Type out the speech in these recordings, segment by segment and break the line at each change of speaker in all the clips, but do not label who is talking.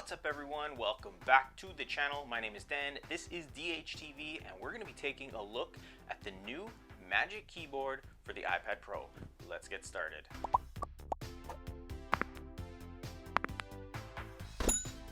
What's up everyone, welcome back to the channel. My name is Dan, this is DHTV, and we're going to be taking a look at the new Magic Keyboard for the iPad Pro. Let's get started.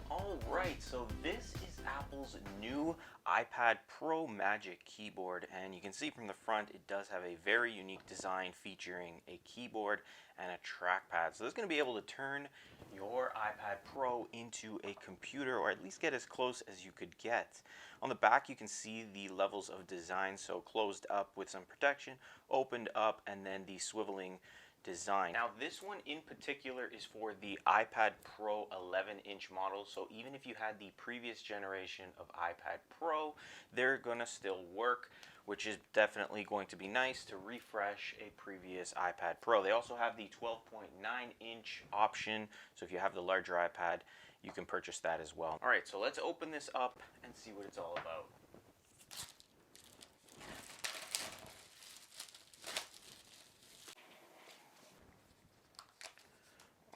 Alright, so this is Apple's new iPad Pro Magic Keyboard, and you can see from the front it does have a very unique design featuring a keyboard and a trackpad. So this is going to be able to turn your iPad Pro into a computer, or at least get as close as you could get. On the back you can see the levels of design, so closed up with some protection, opened up, and then the swiveling design. Now this one in particular is for the iPad Pro 11-inch model, so even if you had the previous generation of iPad Pro, they're gonna still work, which is definitely going to be nice to refresh a previous iPad Pro. They also have the 12.9-inch option, so if you have the larger iPad, you can purchase that as well. Alright, so let's open this up and see what it's all about.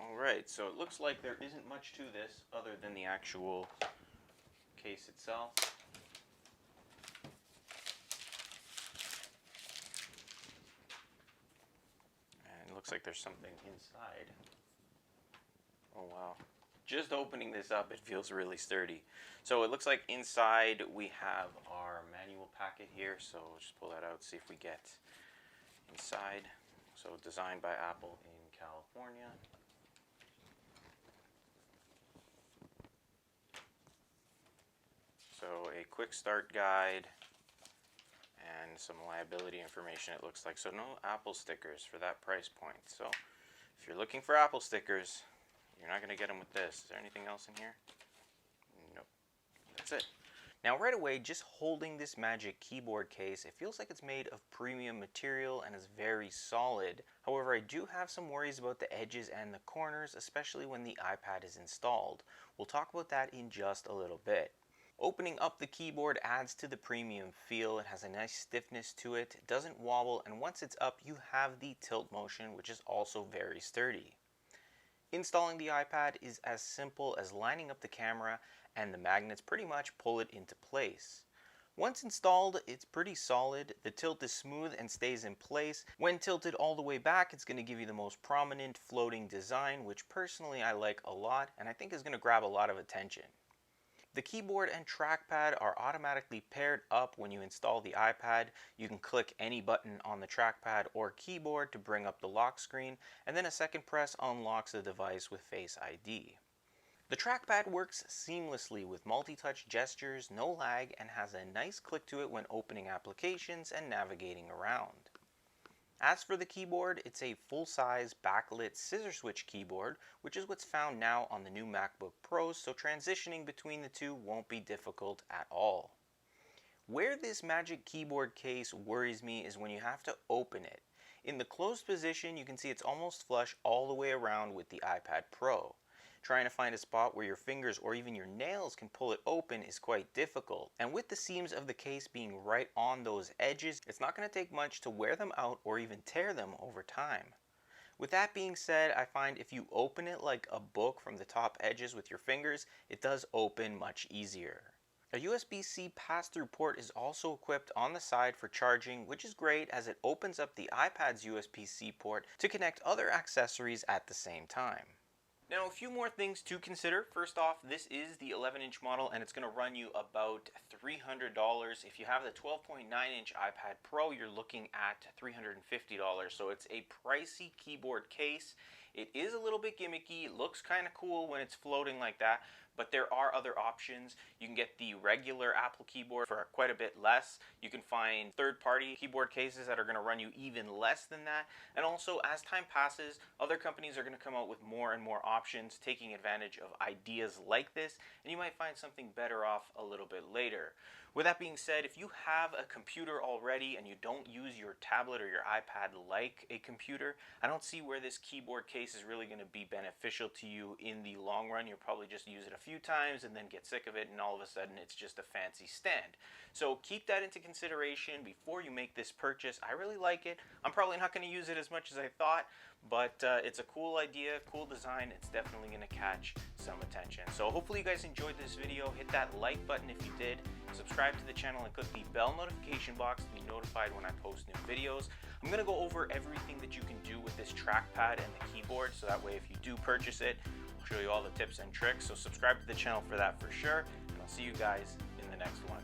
Alright, so it looks like there isn't much to this other than the actual case itself. And it looks like there's something inside. Oh wow. Just opening this up, it feels really sturdy. So it looks like inside we have our manual packet here, so we'll just pull that out, see if we get inside. So designed by Apple in California. So a quick start guide and some liability information, it looks like. So no Apple stickers for that price point. So if you're looking for Apple stickers, you're not going to get them with this. Is there anything else in here? Nope. That's it. Now right away, just holding this Magic Keyboard case, it feels like it's made of premium material and is very solid. However, I do have some worries about the edges and the corners, especially when the iPad is installed. We'll talk about that in just a little bit. Opening up the keyboard adds to the premium feel. It has a nice stiffness to it. It doesn't wobble, and once it's up, you have the tilt motion, which is also very sturdy. Installing the iPad is as simple as lining up the camera, and the magnets pretty much pull it into place. Once installed, it's pretty solid. The tilt is smooth and stays in place. When tilted all the way back, it's going to give you the most prominent floating design, which personally I like a lot, and I think is going to grab a lot of attention. The keyboard and trackpad are automatically paired up when you install the iPad. You can click any button on the trackpad or keyboard to bring up the lock screen, and then a second press unlocks the device with Face ID. The trackpad works seamlessly with multi-touch gestures, no lag, and has a nice click to it when opening applications and navigating around. As for the keyboard, it's a full-size backlit scissor switch keyboard, which is what's found now on the new MacBook Pros, so transitioning between the two won't be difficult at all. Where this Magic Keyboard case worries me is when you have to open it. In the closed position, you can see it's almost flush all the way around with the iPad Pro. Trying to find a spot where your fingers or even your nails can pull it open is quite difficult. And with the seams of the case being right on those edges, it's not going to take much to wear them out or even tear them over time. With that being said, I find if you open it like a book from the top edges with your fingers, it does open much easier. A USB-C pass-through port is also equipped on the side for charging, which is great as it opens up the iPad's USB-C port to connect other accessories at the same time. Now a few more things to consider. First off, this is the 11-inch model and it's going to run you about $300. If you have the 12.9-inch iPad Pro, you're looking at $350. So it's a pricey keyboard case. It is a little bit gimmicky. It looks kind of cool when it's floating like that, but there are other options. You can get the regular Apple keyboard for quite a bit less. You can find third-party keyboard cases that are going to run you even less than that. And also, as time passes, other companies are going to come out with more and more options, taking advantage of ideas like this, and you might find something better off a little bit later. With that being said, if you have a computer already and you don't use your tablet or your iPad like a computer, I don't see where this keyboard case is really going to be beneficial to you in the long run. You'll probably just use it a few times and then get sick of it, and all of a sudden it's just a fancy stand. So keep that into consideration before you make this purchase. I really like it. I'm probably not going to use it as much as I thought, but it's a cool idea, cool design. It's definitely going to catch some attention. So hopefully you guys enjoyed this video. Hit that like button if you did. Subscribe to the channel and click the bell notification box to be notified when I post new videos. I'm going to go over everything that you can do with this trackpad and the keyboard, so that way if you do purchase it, I'll show you all the tips and tricks. So subscribe to the channel for that for sure, and I'll see you guys in the next one.